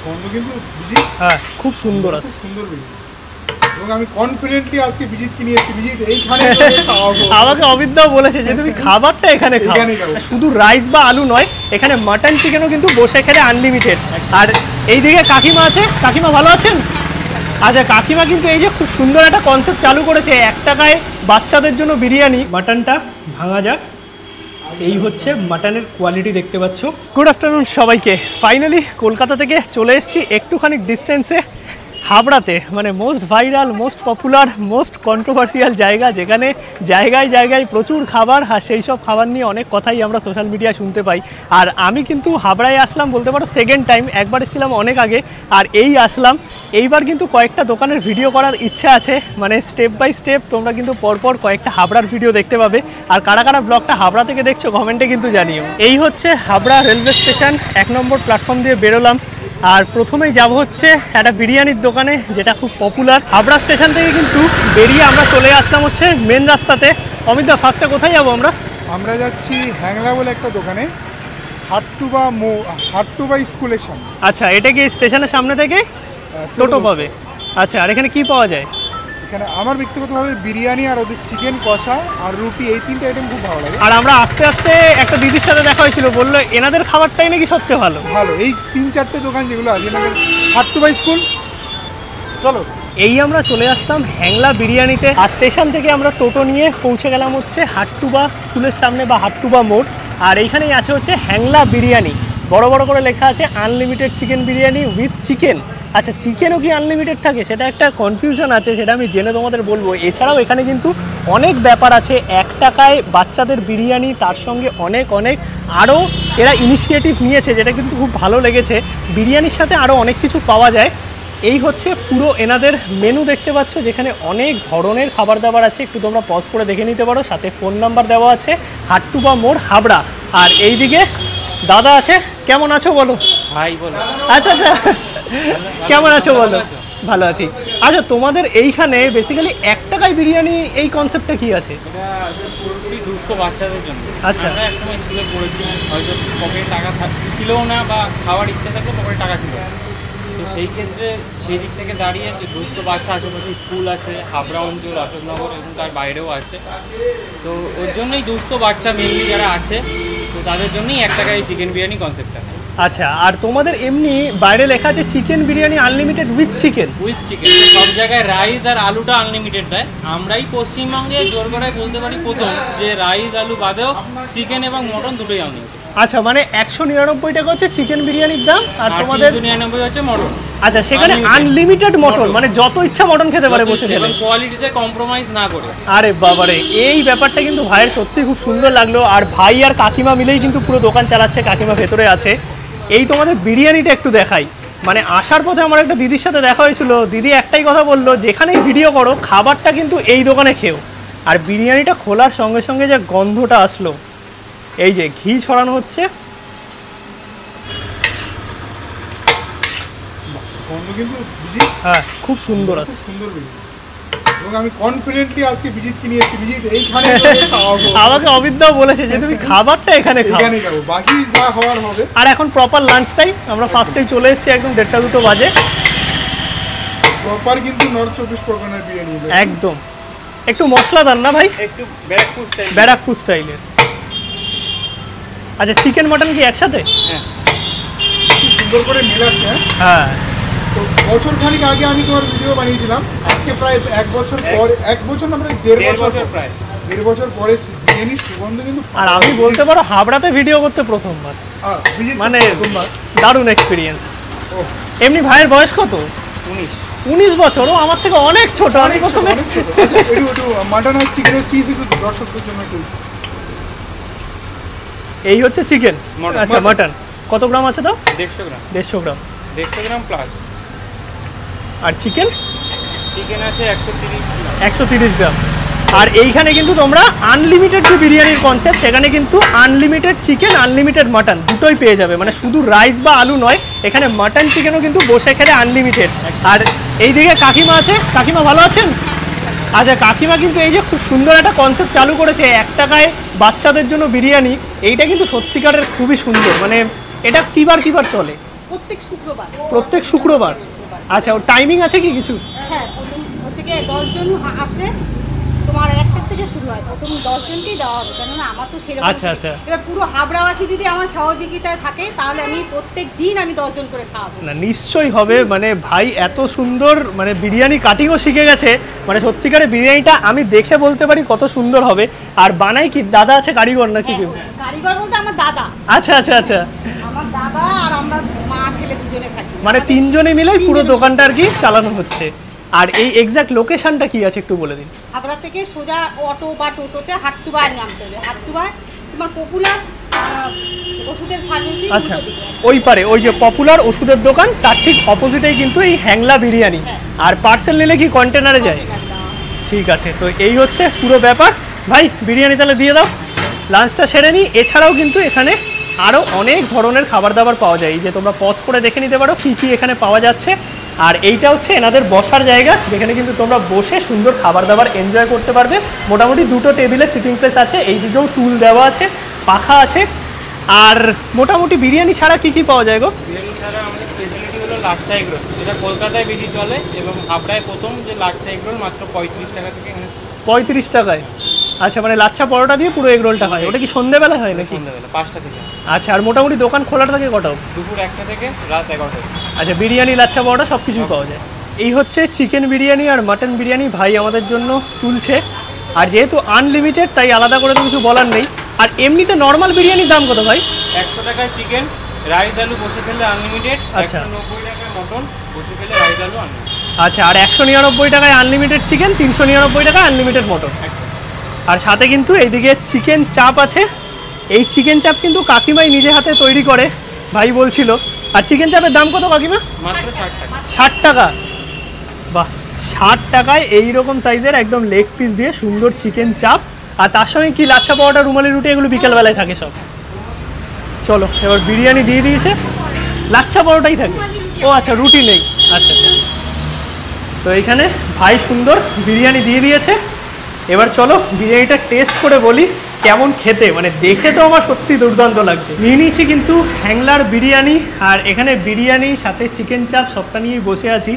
গন্ধ কিন্তু বিজিত, হ্যাঁ খুব সুন্দর আছে, সুন্দর বিজিত। এবং আমি কনফিডেন্টলি আজকে বিজিত কিনে এসেছি। বিজিত এইখানে আমাকে অবিদ্যাও বলেছে যে তুমি খাবারটা এখানে খাও, শুধু রাইস বা আলু নয়, এখানে মাটন চিকেনও কিন্তু বসে খেলে আনলিমিটেড। আর এইদিকে কাকিমা আছে, কাকিমা ভালো আছেন? আচ্ছা, কাকিমা কিন্তু এই যে খুব সুন্দর একটা কনসেপ্ট চালু করেছে, 1 টাকায় বাচ্চাদের জন্য বিরিয়ানি। মাটনটা ভাঙা যাক। এই হচ্ছে মাটনের কোয়ালিটি, দেখতে পাচ্ছ। গুড আফটারনুন সবাইকে। ফাইনালি কলকাতা থেকে চলে এসেছি একটুখানি ডিস্টেন্সে হাবড়াতে, মানে most viral, most popular, most controversial জায়গা, যেখানে জায়গায় জায়গায় প্রচুর খাবার, আর সেই সব খাবার নিয়ে অনেক কথাই আমরা সোশ্যাল মিডিয়ায় শুনতে পাই। আর আমি কিন্তু হাবড়ায় আসলাম বলতে পারো সেকেন্ড টাইম, একবার এসেছিলাম অনেক আগে, আর এই আসলাম। এইবার কিন্তু কয়েকটা দোকানের ভিডিও করার ইচ্ছা আছে, মানে স্টেপ বাই স্টেপ তোমরা কিন্তু পরপর কয়েকটা হাবড়ার ভিডিও দেখতে পাবে। আর কারা কারা ব্লগটা হাবড়া থেকে দেখছো কমেন্টে কিন্তু জানিও। এই হচ্ছে হাবড়া রেলওয়ে স্টেশন, 1 নম্বর প্ল্যাটফর্ম দিয়ে বেরোলাম। আর প্রথমেই যাব হচ্ছে একটা বিরিয়ানির দোকানে, যেটা খুব পপুলার। হাবড়া স্টেশন থেকে কিন্তু বেরিয়ে আমরা চলে আসলাম হচ্ছে মেন রাস্তাতে। অমিতদা, ফার্স্টে কোথায় যাবো আমরা? আমরা যাচ্ছি হ্যাংলা বলে একটা দোকানে, হাট্টুবা স্কুলের সামনে। আচ্ছা, এটা কি স্টেশনের সামনে থেকে টোটো পাবে? আচ্ছা, আর এখানে কি পাওয়া যায়? এখানে আমার ব্যক্তিগতভাবে বিরিয়ানি আর ওদের চিকেন কষা আর রুটি, এই 3টে আইটেম খুব ভালো লাগে। আর আমরা আস্তে আস্তে একটা দিদির সাথে দেখা হয়েছিল, বললো এনাদের খাবারটাই নাকি সবচেয়ে ভালো। এই 3-4টে দোকান যেগুলো আছে, এনাদের হাট্টুবা স্কুল। চলো, এই আমরা চলে আসলাম হ্যাংলা বিরিয়ানিতে। আর স্টেশন থেকে আমরা টোটো নিয়ে পৌঁছে গেলাম হচ্ছে হাট্টুবা স্কুলের সামনে বা হাট্টুবা মোড়। আর এইখানেই আছে হচ্ছে হ্যাংলা বিরিয়ানি, বড় বড় করে লেখা আছে unlimited chicken biryani with chicken. আচ্ছা, চিকেনও কি আনলিমিটেড থাকে? সেটা একটা কনফিউশন আছে, সেটা আমি জেনে তোমাদের বলবো। এছাড়াও এখানে কিন্তু অনেক ব্যাপার আছে, 1 টাকায় বাচ্চাদের বিরিয়ানি, তার সঙ্গে অনেক অনেক আরও এরা ইনিশিয়েটিভ নিয়েছে, যেটা কিন্তু খুব ভালো লেগেছে। বিরিয়ানির সাথে আরও অনেক কিছু পাওয়া যায়। এই হচ্ছে পুরো এনাদের মেনু, দেখতে পাচ্ছ, যেখানে অনেক ধরনের খাবার দাবার আছে। একটু তোমরা পজ করে দেখে নিতে পারো, সাথে ফোন নাম্বার দেওয়া আছে, হাট্টুবা মোড় হাবড়া। আর এইদিকে দাদা আছে। কেমন আছো বলো? ভাই বলো। আচ্ছা আচ্ছা, কেমন আছো বলো? ভালো আছি। আচ্ছা, তোমাদের এইখানে বেসিক্যালি 1 টাকায় বিরিয়ানি, এই কনসেপ্টটা কি আছে? এটা পুরোপুরি দুস্থ বাচ্চাদের জন্য। আচ্ছা, আমরা একসময় স্কুলে পড়েছি, হয়তো পকেটে টাকা ছিলও না, বা খাওয়ার ইচ্ছা থাকলেও পকেটে টাকা ছিল। তো সেই ক্ষেত্রে সেই দিক থেকে দাঁড়িয়ে যে দুস্থ বাচ্চা আশেপাশে স্কুল আছে, হাবড়া অঞ্চল, অশোকনগর এবং তার বাইরেও আছে, তো ওর জন্যই দুস্থ বাচ্চা মেনলি যারা আছে, তো তাদের জন্যই 1 টাকায় চিকেন বিরিয়ানি কনসেপ্টটা। আচ্ছা, আর তোমাদের এমনি বাইরে লেখা আছে chicken biryani unlimited with chicken. With chicken, সব জায়গায় রাইস আর আলুটা আনলিমিটেড দেয়। আমরাই পশ্চিমবঙ্গে জোর করে বলতে পারি প্রথম, যে রাইস আলু বাদেও চিকেন এবং মটন দুটোই আনলিমিটেড। আচ্ছা, মানে 199 টাকা হচ্ছে চিকেন বিরিয়ানির দাম, আর তোমাদের 299 হচ্ছে মটন। আচ্ছা, সেখানে আনলিমিটেড মটন, মানে যত ইচ্ছা মটন খেতে পারে বসে খেলে, কোয়ালিটিতে কম্প্রোমাইজ না করে। আরে বাবারে, এই ব্যাপারটা কিন্তু ভাইয়ের সত্যি খুব সুন্দর লাগলো। আর ভাই আর কাকিমা মিলেই কিন্তু পুরো দোকান চালাচ্ছে, কাকিমা ভেতরে আছে। এই তোমাদের বিরিয়ানিটা একটু দেখাই। মানে আসার পথে আমার একটা দিদির সাথে দেখা হয়েছিল, দিদি একটাই কথা বললো, যেখানেই ভিডিও করো খাবারটা কিন্তু এই দোকানে খেও। আর বিরিয়ানিটা খোলার সঙ্গে সঙ্গে যে গন্ধটা আসলো, এই যে ঘি ছড়ানো হচ্ছে, গন্ধ কিন্তু বিজিত, হ্যাঁ খুব সুন্দর আছে, সুন্দর বিজিত। এবং আমি কনফিডেন্টলি আজকে বিজিত কিনে এসেছি। বিজিত এইখানে আমাকে অবিদ্যাও বলেছে যে তুমি খাবারটা এখানে খাও, বাকি যা হওয়ার হবে। আর এখন প্রপার লাঞ্চ টাইম, আমরা ফার্স্টেই চলে এসেছি, একদম 1:30-2 বাজে। প্রপার কিন্তু নর্থ 24 পরগনার বিরিয়ানি, একদম একটু মশলাদার না ভাই, একটু ব্যারাকপুর স্টাইলের। আচ্ছা, চিকেন মটন কি একসাথে? হ্যাঁ, খুব সুন্দর করে মেলাচ্ছে। হ্যাঁ, তো বছর খানিক আগে আমি তোমার ভিডিও বানিয়েছিলাম, আজকে প্রায় 1 বছর পর, 1 বছর না প্রায় 1.5 বছর, প্রায় 1.5 বছর পরে বিরিয়ানির সুগন্ধ কিন্তু। আর আমি বলতে পারো হাবড়াতে ভিডিও করতে প্রথমবার, মানে দারুণ এক্সপিরিয়েন্স। এমনি ভাইয়ের বয়স কত? 19 বছর। ও আমার থেকে অনেক ছোট। আমি প্রথমে একটু মাটন আর চিকেনের পিস একটু দর্শকদের জন্য একটু। এই হচ্ছে চিকেন। আচ্ছা, মাটন কত গ্রাম আছে দাও? 150 গ্রাম। 150 গ্রাম। 150 গ্রাম প্লাস। আর চিকেন আছে 130 গ্রাম। আর এইখানে কিন্তু তোমরা আনলিমিটেড যে বিরিয়ানির কনসেপ্ট, সেখানে কিন্তু আনলিমিটেড চিকেন, আনলিমিটেড মাটন দুটোই পেয়ে যাবে। মানে শুধু রাইস বা আলু নয়, এখানে মাটন চিকেনও কিন্তু বসে খেলে আনলিমিটেড। আর এইদিকে কাকিমা আছে। কাকিমা ভালো আছেন? আচ্ছা, কাকিমা কিন্তু এই যে খুব সুন্দর একটা কনসেপ্ট চালু করেছে, 1 টাকায় বাচ্চাদের জন্য বিরিয়ানি। এইটা কিন্তু সত্যিকারের খুবই সুন্দর। মানে এটা কিবার চলে? প্রত্যেক শুক্রবার। প্রত্যেক শুক্রবার? আচ্ছা, ওর টাইমিং আছে কি কিছু? হ্যাঁ, প্রথম হচ্ছে গিয়ে 10 জন আসে, তোমার 1টা থেকে শুরু হয়, প্রথম 10 জনকেই দেওয়া হবে, কেননা আমার তো সেরকম। আচ্ছা আচ্ছা। এবার পুরো হাবড়াবাসী যদি আমার সহযোগিতায় থাকে তাহলে আমি প্রত্যেক দিন আমি 10 জন করে খাওয়াবো। না নিশ্চয়ই হবে, মানে ভাই এত সুন্দর মানে বিরিয়ানি কাটিংও শিখে গেছে, মানে সত্যিকারের বিরিয়ানিটা আমি দেখে বলতে পারি কত সুন্দর হবে। আর বানাই কি দাদা আছে কারিগর নাকি? কারিগর বলতে আমার দাদা। আচ্ছা আচ্ছা আচ্ছা। আমার দাদা আর আমরা মা ছেলে দুজনে থাকি, মানে 3 জনে মিলেই পুরো দোকানটা আর কি চালানো হচ্ছে। আর এই এক্সাক্ট লোকেশনটা কি আছে একটু বলে দিন। হাবড়া থেকে সোজা অটো বা টোটোতে হাটতুবায় নামতে হবে। হাটতুবায় তোমার পপুলার ওষুধের ফার্মেসি। আচ্ছা, ওই পারে ওই যে পপুলার ওষুধের দোকান তার ঠিক অপোজিটেই কিন্তু এই হ্যাংলা বিরিয়ানি। আর পার্সেল নিলে কি কন্টেনারে যায়? ঠিক আছে, তো এই হচ্ছে পুরো ব্যাপার। ভাই বিরিয়ানি তাহলে দিয়ে দাও, লাঞ্চটা সেরে নিই। এছাড়াও কিন্তু এখানে আরও অনেক ধরনের খাবার দাবার পাওয়া যায়, এই যে তোমরা পজ করে দেখে নিতে পারো কী কী এখানে পাওয়া যাচ্ছে। আর এইটা হচ্ছে এনাদের বসার জায়গা, যেখানে কিন্তু তোমরা বসে সুন্দর খাবার দাবার এনজয় করতে পারবে। মোটামুটি 2টো টেবিলে সিটিং প্লেস আছে, এই দিকেও টুল দেওয়া আছে, পাখা আছে। আর মোটামুটি বিরিয়ানি ছাড়া কি কি পাওয়া যায় গো? বিরিয়ানি ছাড়া আমাদের স্পেশালিটি হলো লাচ্ছা এগ রোল, যেটা কলকাতায় বেশি চলে, এবং হাবড়ায় প্রথম যে লাচ্ছা এগ রোল মাত্র 35 টাকা থেকে এখানে। 35 টাকায়? আচ্ছা, মানে লাচ্ছা পরোটা দিয়ে পুরো এগ রোলটা হয়, ওটা কি সন্ধ্যেবেলা হয় নাকি? সন্ধ্যাবেলা 5টা থেকে। আচ্ছা, আর মোটামুটি দোকান খোলা থাকে কটা? দুপুর 1টা থেকে রাত 11টা। আচ্ছা, বিরিয়ানি লাচ্ছা পরোটা সব কিছুই পাওয়া যায়। এই হচ্ছে চিকেন বিরিয়ানি আর মাটন বিরিয়ানি ভাই আমাদের জন্য তুলছে। আর যেহেতু আনলিমিটেড তাই আলাদা করে তো কিছু বলার নেই। আর এমনিতে নর্মাল বিরিয়ানির দাম কত ভাই? 100 টাকায় চিকেন, রাইস আলু বসে খেলে আনলিমিটেড। আচ্ছা, 190 টাকায় মটন বসে খেলে রাইস আলু আনলিমিটেড। আচ্ছা, আর 199 টাকায় আনলিমিটেড চিকেন, 399 টাকায় আনলিমিটেড মটন। আর সাথে কিন্তু এইদিকে চিকেন চাপ আছে। এই চিকেন চাপ কিন্তু কাকিমাই নিজে হাতে তৈরি করে ভাই বলছিল। আর চিকেন চাপের দাম কত কাকিমা? মাত্র 60 টাকা। 60 টাকা? বাহ, 60 টাকায় এইরকম সাইজের একদম লেগ পিস দিয়ে সুন্দর চিকেন চাপ। আর তার সঙ্গে কি লাচ্ছা পাওয়াটা, রুমালি রুটি, এগুলো বিকেলবেলায় থাকে সব। চলো এবার বিরিয়ানি দিয়ে দিয়েছে, লাচ্ছা পরোটাই থাকে। ও আচ্ছা, রুটি নেই। আচ্ছা, তো এইখানে ভাই সুন্দর বিরিয়ানি দিয়ে দিয়েছে। এবার চলো বিরিয়ানিটা টেস্ট করে বলি কেমন খেতে, মানে দেখে তো আমার সত্যি দুর্দান্ত লাগছে। নিয়ে নিয়েছি কিন্তু হ্যাংলার বিরিয়ানি, আর এখানে বিরিয়ানি সাথে চিকেন চাপ সবটা নিয়েই বসে আছি।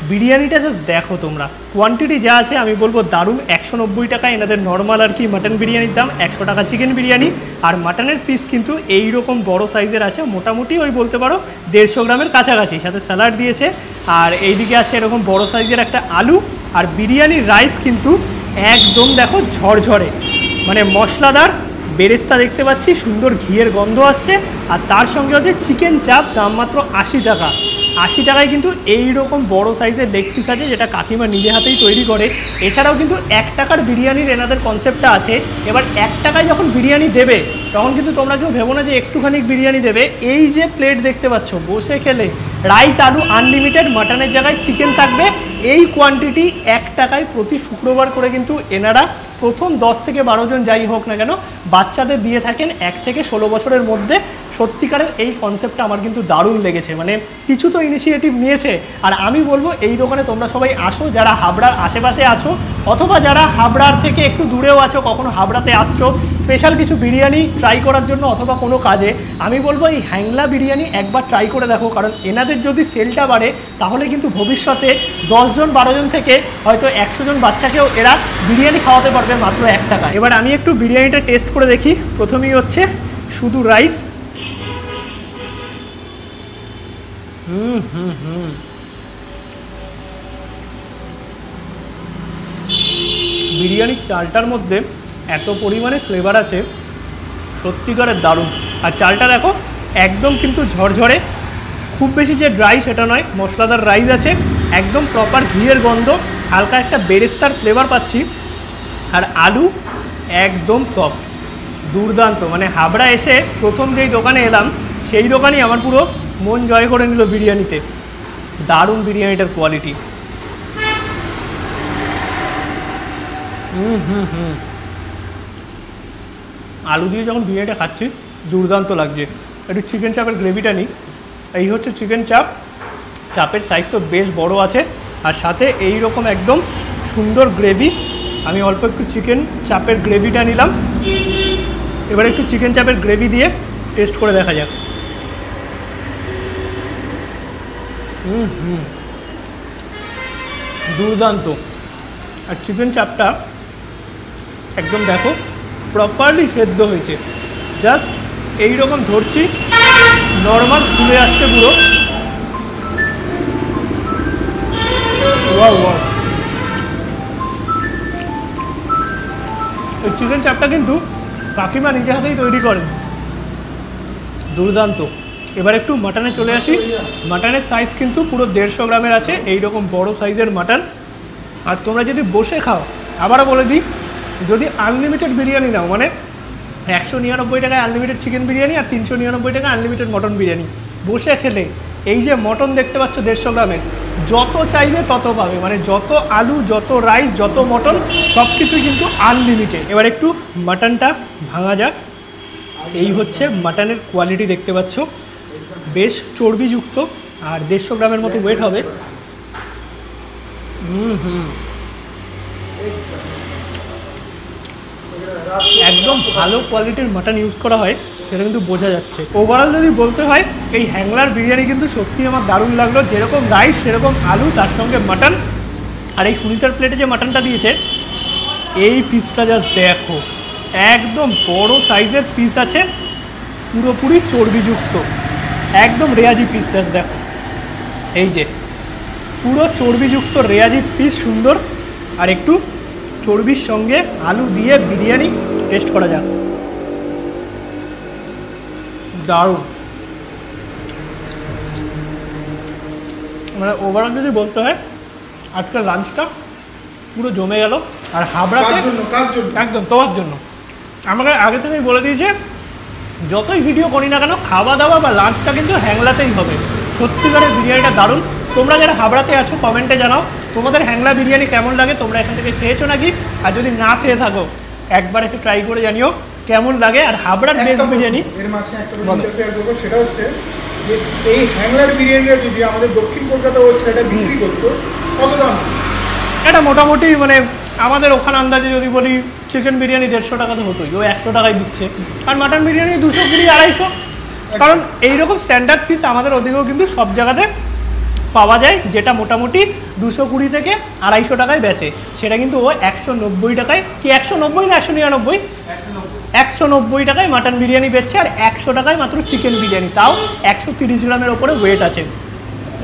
বিরিয়ানিটা জাস্ট দেখো তোমরা, কোয়ান্টিটি যা আছে আমি বলবো দারুণ। 190 টাকা এনাদের নর্মাল আর কি মাটন বিরিয়ানির দাম, 100 টাকা চিকেন বিরিয়ানি। আর মাটনের পিস কিন্তু এইরকম বড় সাইজের আছে, মোটামুটি ওই বলতে পারো 150 গ্রামের কাছাকাছি, সাথে স্যালাড দিয়েছে। আর এইদিকে আছে এরকম বড় সাইজের একটা আলু। আর বিরিয়ানির রাইস কিন্তু একদম দেখো ঝরঝরে, মানে মশলাদার বেরেস্তা দেখতে পাচ্ছি, সুন্দর ঘিয়ের গন্ধ আসছে। আর তার সঙ্গে হচ্ছে চিকেন চাপ, দাম মাত্র 80 টাকা। 80 টাকায় কিন্তু এইরকম বড় সাইজের লেগ পিস আছে, যেটা কাকিমা নিজে হাতেই তৈরি করে। এছাড়াও কিন্তু 1 টাকার বিরিয়ানির এনাদের কনসেপ্টটা আছে। এবার 1 টাকায় যখন বিরিয়ানি দেবে তখন কিন্তু তোমরা কেউ ভেবো না যে একটুখানি বিরিয়ানি দেবে। এই যে প্লেট দেখতে পাচ্ছ, বসে খেলে রাইস আলু আনলিমিটেড, মাটনের জায়গায় চিকেন থাকবে। এই কোয়ান্টিটি 1 টাকায় প্রতি শুক্রবার করে কিন্তু এনারা প্রথম 10 থেকে 12 জন যাই হোক না কেন বাচ্চাদের দিয়ে থাকেন 1 থেকে 16 বছরের মধ্যে। সত্যিকারের এই কনসেপ্টটা আমার কিন্তু দারুণ লেগেছে, মানে কিছু তো ইনিশিয়েটিভ নিয়েছে। আর আমি বলবো এই দোকানে তোমরা সবাই আসো, যারা হাবড়ার আশেপাশে আছো অথবা যারা হাবড়ার থেকে একটু দূরেও আছো, কখনো হাবড়াতে আসছো স্পেশাল কিছু বিরিয়ানি ট্রাই করার জন্য অথবা কোনো কাজে, আমি বলবো এই হ্যাংলা বিরিয়ানি একবার ট্রাই করে দেখো। কারণ এনাদের যদি সেলটা বাড়ে তাহলে কিন্তু ভবিষ্যতে 10 জন 12 জন থেকে হয়তো 100 জন বাচ্চাকেও এরা বিরিয়ানি খাওয়াতে পারবে মাত্র 1 টাকা। এবার আমি একটু বিরিয়ানিটা টেস্ট করে দেখি। প্রথমেই হচ্ছে শুধু রাইস। বিরিয়ানির চালটার মধ্যে এত পরিমাণে ফ্লেভার আছে, সত্যিকারের দারুণ। আর চালটা দেখো একদম কিন্তু ঝরঝরে, খুব বেশি যে ড্রাই সেটা নয়, মশলাদার রাইস আছে, একদম প্রপার ঘিয়ের গন্ধ, হালকা একটা বেরেস্তার ফ্লেভার পাচ্ছি। আর আলু একদম সফট, দুর্দান্ত। মানে হাবড়া এসে প্রথম যেই দোকানে এলাম সেই দোকানই আমার পুরো মন জয় করে নিল বিরিয়ানিতে। দারুণ বিরিয়ানিটার কোয়ালিটি। আলু দিয়ে যখন বিরিয়ানিটা খাচ্ছি দুর্দান্ত লাগছে। একটু চিকেন চাপের গ্রেভিটা নিই। এই হচ্ছে চিকেন চাপ, চাপের সাইজ তো বেশ বড় আছে, আর সাথে এই রকম একদম সুন্দর গ্রেভি। আমি অল্প একটু চিকেন চাপের গ্রেভিটা নিলাম। এবার একটু চিকেন চাপের গ্রেভি দিয়ে টেস্ট করে দেখা যাক। দুর্দান্ত। আর চিকেন চাপটা একদম দেখো প্রপারলি সেদ্ধ হয়েছে, জাস্ট এইরকম ধরছি নর্মাল ফুলে আসছে পুরো। ওয়াও ওয়াও, এই চিকেন চাপটা কিন্তু কাকিমা নিজে হাতেই তৈরি করেন, দুর্দান্ত। এবার একটু মাটনে চলে আসি। মাটনের সাইজ কিন্তু পুরো 150 গ্রামের আছে, এইরকম বড় সাইজের মাটন। আর তোমরা যদি বসে খাও, আবারও বলে দিই, যদি আনলিমিটেড বিরিয়ানি নাও, মানে 199 টাকায় আনলিমিটেড চিকেন বিরিয়ানি আর 399 টাকায় আনলিমিটেড মটন বিরিয়ানি, বসে খেলে এই যে মটন দেখতে পাচ্ছ 150 গ্রামের, যত চাইবে তত পাবে, মানে যত আলু, যত রাইস, যত মটন, সব কিছুই কিন্তু আনলিমিটেড। এবার একটু মাটনটা ভাঙা যাক। এই হচ্ছে মাটনের কোয়ালিটি, দেখতে পাচ্ছ বেশ চর্বিযুক্ত আর 150 গ্রামের মতো ওয়েট হবে। একদম ভালো কোয়ালিটির মাটন ইউজ করা হয়, সেটা কিন্তু বোঝা যাচ্ছে। ওভারঅল যদি বলতে হয়, এই হ্যাংলার বিরিয়ানি কিন্তু সত্যি আমার দারুণ লাগলো। যেরকম রাইস সেরকম আলু, তার সঙ্গে মাটন। আর এই সুনিতার প্লেটে যে মাটনটা দিয়েছে, এই পিসটা জাস্ট দেখো, একদম বড় সাইজের পিস আছে, পুরোপুরি চর্বিযুক্ত, একদম রেয়াজি পিস। জাস্ট দেখো, এই যে পুরো চর্বিযুক্ত রেয়াজি পিস, সুন্দর। আর একটু চর্বির সঙ্গে আলু দিয়ে বিরিয়ানি টেস্ট করা যাক। দারুণ, মানে ওভারঅল যদি বলতে হয়, আজকের লাঞ্চটা পুরো জমে গেল। আর হাবড়াতে একদম তোমার জন্য, আমাকে আগে থেকেই বলে দিয়েছে, যতই ভিডিও করি না কেন, খাওয়া দাওয়া বা লাঞ্চটা কিন্তু হ্যাংলাতেই হবে। সত্যিকারের বিরিয়ানিটা দারুণ। তোমরা যারা হাবড়াতে আছো কমেন্টে জানাও তোমাদের হ্যাংলা বিরিয়ানি কেমন লাগে, তোমরা এখান থেকে খেয়েছো নাকি, আর যদি না খেয়ে থাকো একবার একটু ট্রাই করে জানিও কেমন লাগে। আর হাবড়ার বেস্ট বিরিয়ানি, এর মাঝখানে একটা ইন্টারফেয়ার করবো, সেটা হচ্ছে যে এই হ্যাংলার বিরিয়ানিটা যদি আমাদের দক্ষিণ কলকাতা হচ্ছে এটা বিক্রি করতো, কত দাম? এটা মোটামুটি মানে আমাদের ওখানে আন্দাজে যদি বলি, চিকেন বিরিয়ানি 150 টাকা তো হতোই, ও 100 টাকায় দিচ্ছে। আর মাটন বিরিয়ানি 220, 250, কারণ এইরকম স্ট্যান্ডার্ড পিস আমাদের ওদিকেও কিন্তু সব জায়গাতে পাওয়া যায়, যেটা মোটামুটি 220 থেকে 250 টাকায় বেচে। সেটা কিন্তু ও 190 টাকায়, কি 190 না 199, 190 টাকায় মাটন বিরিয়ানি বেচছে, আর 100 টাকায় মাত্র চিকেন বিরিয়ানি, তাও 130 গ্রামের ওপরে ওয়েট আছে।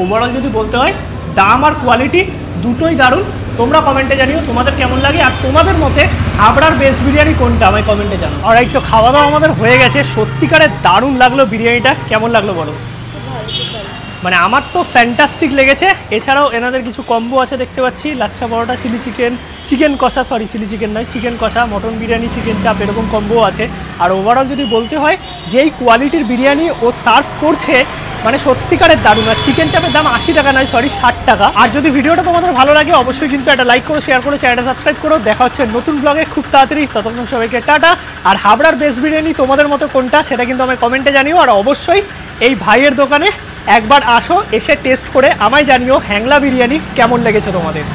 ওভারঅল যদি বলতে হয়, দাম আর কোয়ালিটি দুটোই দারুণ। তোমরা কমেন্টে জানিও তোমাদের কেমন লাগে, আর তোমাদের মতে হাবড়ার বেস্ট বিরিয়ানি কোনটা, আমায় কমেন্টে জানাও। আর একটু খাওয়া দাওয়া আমাদের হয়ে গেছে, সত্যিকারের দারুণ লাগলো বিরিয়ানিটা। কেমন লাগলো বলো? মানে আমার তো ফ্যান্টাস্টিক লেগেছে। এছাড়াও এনাদের কিছু কম্বো আছে দেখতে পাচ্ছি, lachha paratha, chilli chicken, chicken কষা, সরি চিলি চিকেন নয়, চিকেন কষা, মটন বিরিয়ানি, চিকেন চাপ, এরকম কম্বো আছে। আর ওভারঅল যদি বলতে হয়, যেই কোয়ালিটির বিরিয়ানি ও সার্ভ করছে, মানে সত্যিকারের দারুণ। আর চিকেন চাপের দাম 80 টাকা নয়, সরি 60 টাকা। আর যদি ভিডিওটা তোমাদের ভালো লাগে, অবশ্যই কিন্তু একটা লাইক করো, শেয়ার করো, চ্যানেলটা সাবস্ক্রাইব করো। দেখা হচ্ছে নতুন ব্লগে খুব তাড়াতাড়ি, ততক্ষণ সবাইকে টাটা। আর হাবড়ার বেস্ট বিরিয়ানি তোমাদের মতো কোনটা, সেটা কিন্তু আমায় কমেন্টে জানিও। আর অবশ্যই এই ভাইয়ের দোকানে একবার আসো, এসে টেস্ট করে আমায় জানিও হ্যাংলা বিরিয়ানি কেমন লেগেছে তোমাদের।